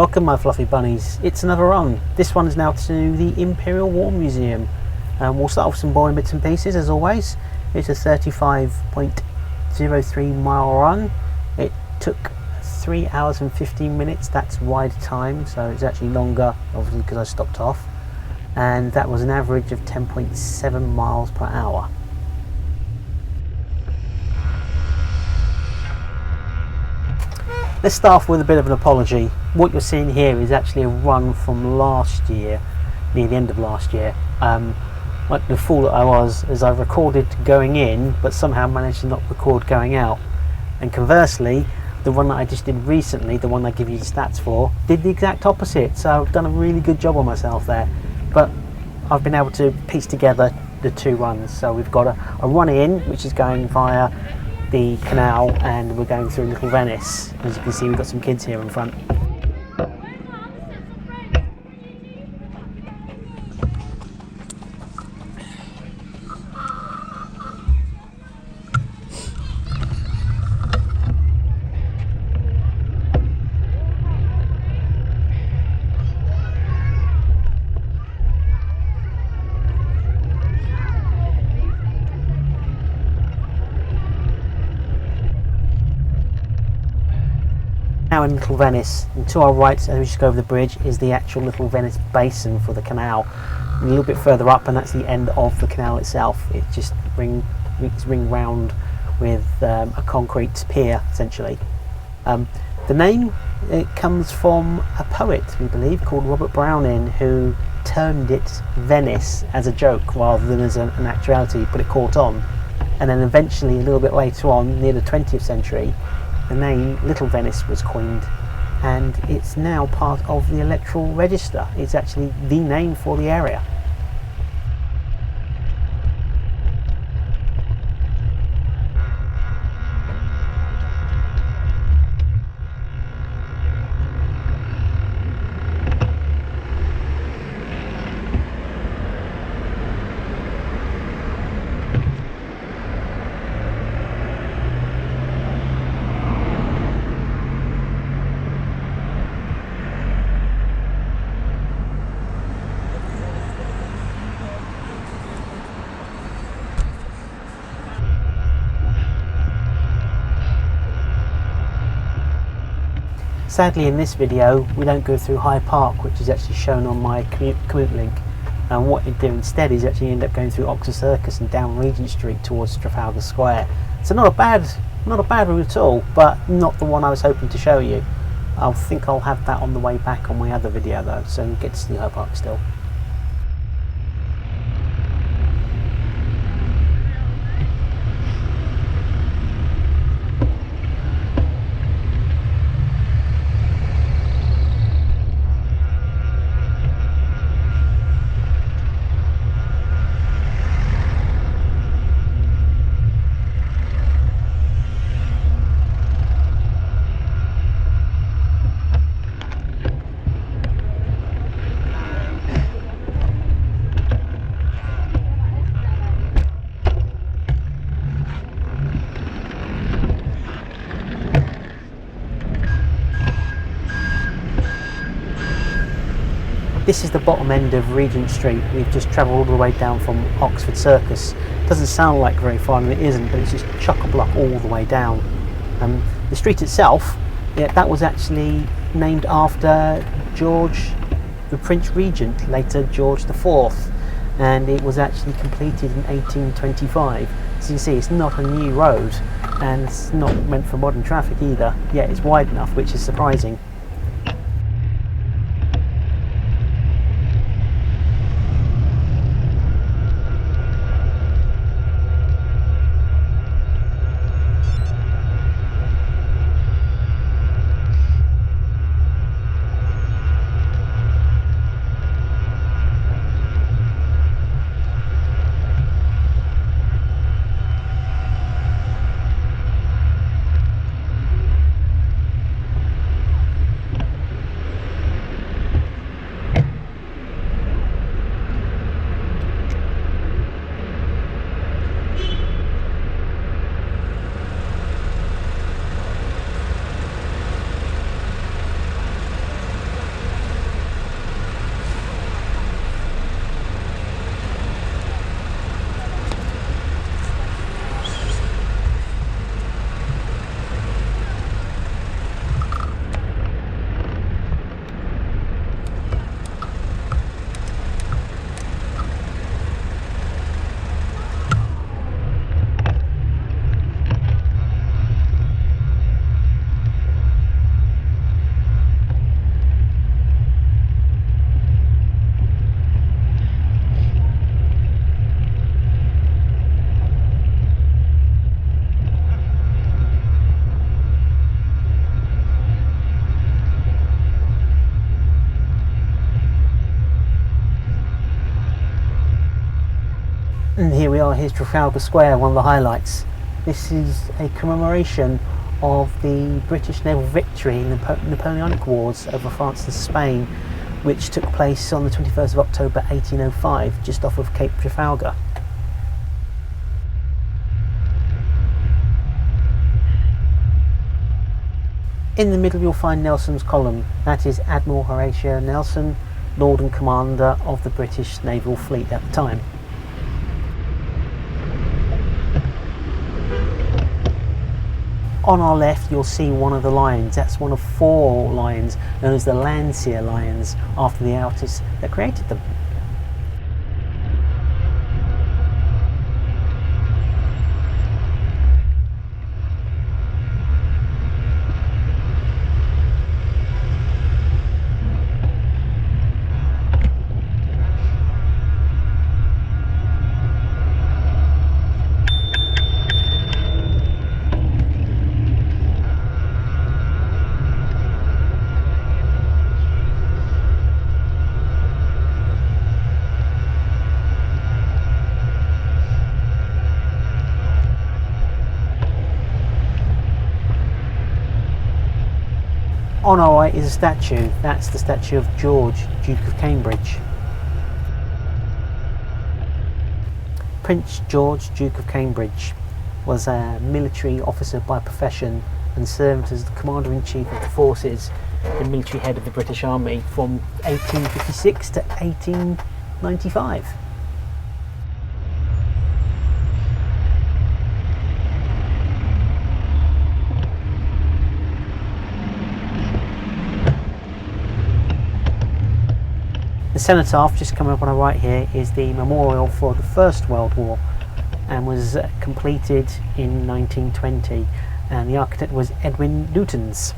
Welcome my fluffy bunnies, it's another run. This one is now to the Imperial War Museum. We'll start off with some boring bits and pieces as always. It's a 35.03 mile run. It took 3 hours and 15 minutes, that's wide time, so it's actually longer obviously because I stopped off. And that was an average of 10.7 miles per hour. Let's start off with a bit of an apology. What you're seeing here is actually a run from last year, near the end of last year. Like the fool that I was, as I recorded going in, but somehow managed to not record going out. And conversely, the one that I just did recently, the one I give you the stats for, did the exact opposite. So I've done a really good job on myself there. But I've been able to piece together the two runs. So we've got a run in, which is going via the canal, and we're going through Little Venice. As you can see, we've got some kids here in front. Now in Little Venice, and to our right, as we just go over the bridge, is the actual Little Venice basin for the canal. And a little bit further up, and that's the end of the canal itself. It just ring round with a concrete pier, essentially. The name, it comes from a poet, we believe, called Robert Browning, who termed it Venice as a joke rather than as an actuality, but it caught on. And then eventually, a little bit later on, near the 20th century, the name Little Venice was coined, and it's now part of the electoral register. It's actually the name for the area. Sadly, in this video we don't go through Hyde Park, which is actually shown on my Komoot Link, and what you do instead is actually end up going through Oxford Circus and down Regent Street towards Trafalgar Square. So not a bad route at all, but not the one I was hoping to show you. I think I'll have that on the way back on my other video though, so you get to see Hyde Park still. This is the bottom end of Regent Street. We've just travelled all the way down from Oxford Circus. Doesn't sound like very far, and it isn't, but it's just chock-a-block all the way down. The street itself, yeah, that was actually named after George, the Prince Regent, later George IV, and it was actually completed in 1825. So you see, it's not a new road, and it's not meant for modern traffic either. Yet it's wide enough, which is surprising. And here we are, here's Trafalgar Square, one of the highlights. This is a commemoration of the British naval victory in the Napoleonic Wars over France and Spain, which took place on the 21st of October 1805, just off of Cape Trafalgar. In the middle you'll find Nelson's column. That is Admiral Horatio Nelson, Lord and Commander of the British Naval Fleet at the time. On our left you'll see one of the lions. That's one of 4 lions known as the Landseer lions, after the artist that created them. On our right is a statue. That's the statue of George, Duke of Cambridge. Prince George, Duke of Cambridge, was a military officer by profession and served as the Commander-in-Chief of the forces and military head of the British Army from 1856 to 1895. The cenotaph just coming up on our right here is the memorial for the First World War and was completed in 1920, and the architect was Edwin Lutyens.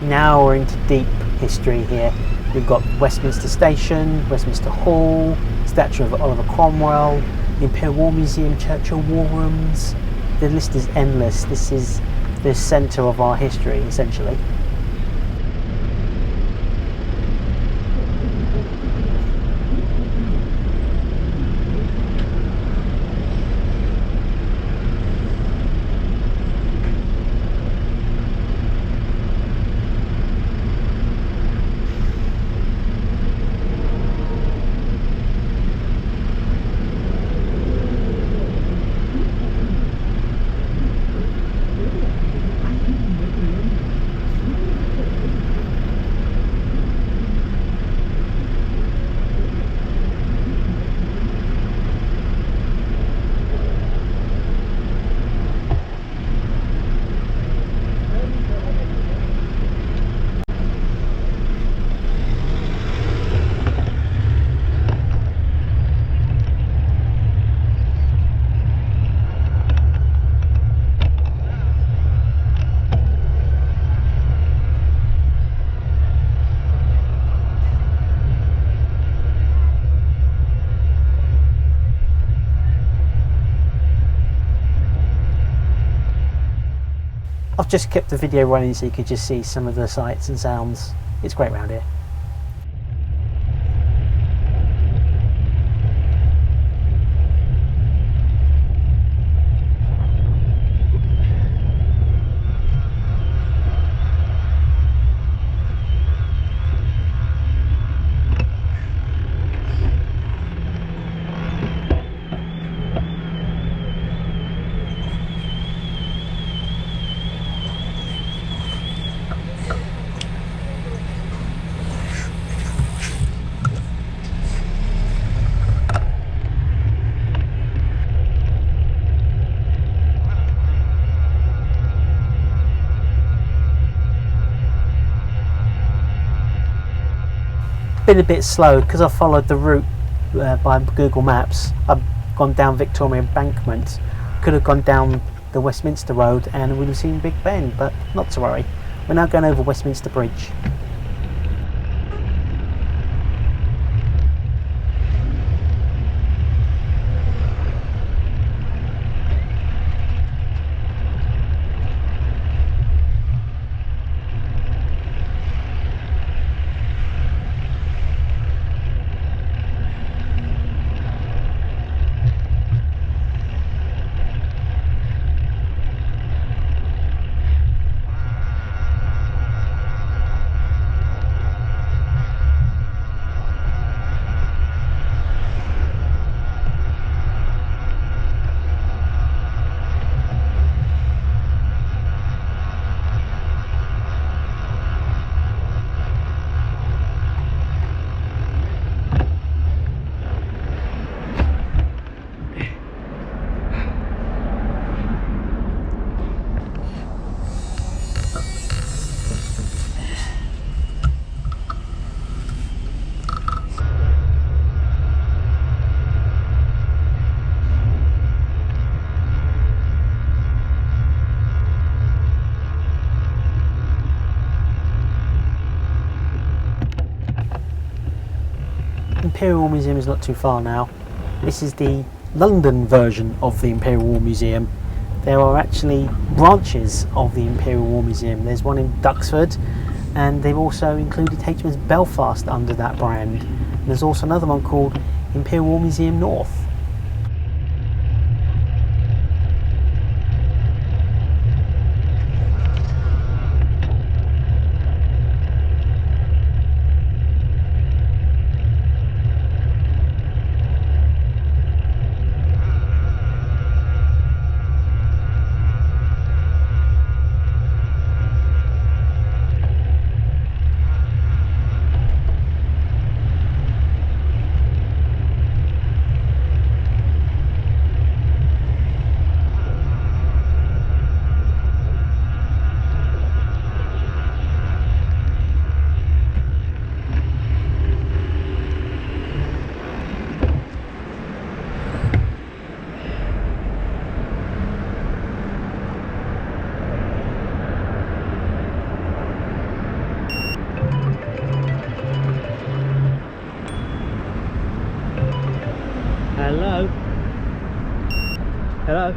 Now we're into deep history here. We've got Westminster Station, Westminster Hall, statue of Oliver Cromwell, the Imperial War Museum, Churchill War Rooms. The list is endless. This is the centre of our history, essentially. I've just kept the video running so you could just see some of the sights and sounds. It's great round here. been a bit slow because I followed the route by Google Maps. I've gone down Victoria Embankment, could have gone down the Westminster Road and we'd have seen Big Ben, but not to worry. We're now going over Westminster Bridge. Imperial War Museum is not too far now. This is the London version of the Imperial War Museum. There are actually branches of the Imperial War Museum. There's one in Duxford, and they've also included HMS Belfast under that brand. And there's also another one called Imperial War Museum North. Hello? Hello?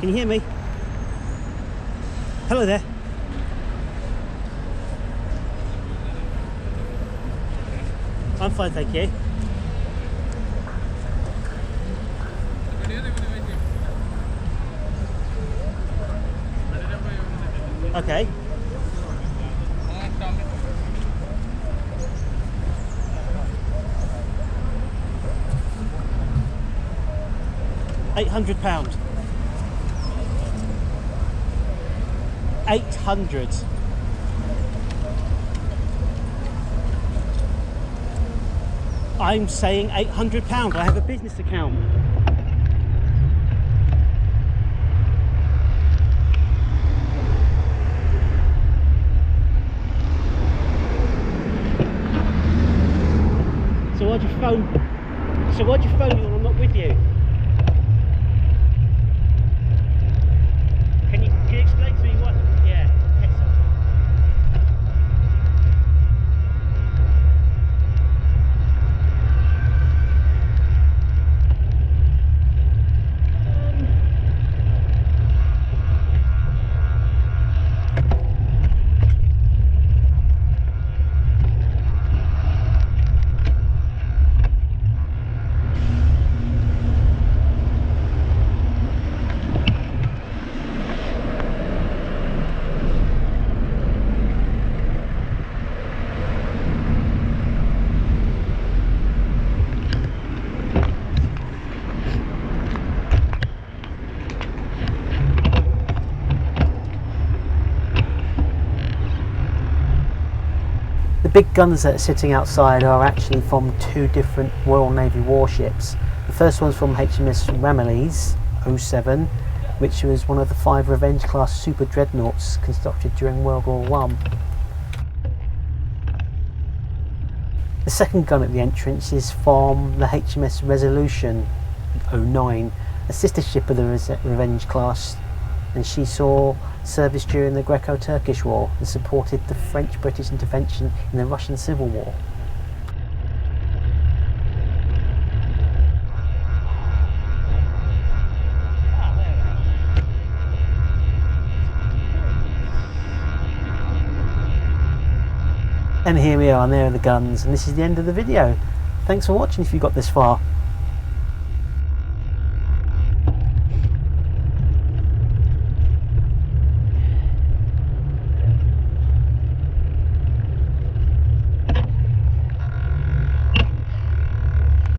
Can you hear me? Hello there. I'm fine, thank you. Okay. £800. 800. I'm saying £800. I have a business account. So why'd you phone? So why'd you phone me when I'm not with you? Can you explain to me what? Yeah. Yes, sir. The big guns that are sitting outside are actually from two different Royal Navy warships. The first one's from HMS Ramble 07, which was one of the 5 Revenge class super dreadnoughts constructed during World War One. The second gun at the entrance is from the HMS Resolution 09, a sister ship of the Revenge class, and she saw service during the Greco-Turkish War and supported the French-British intervention in the Russian Civil War. And here we are, and there are the guns, and this is the end of the video. Thanks for watching if you got this far.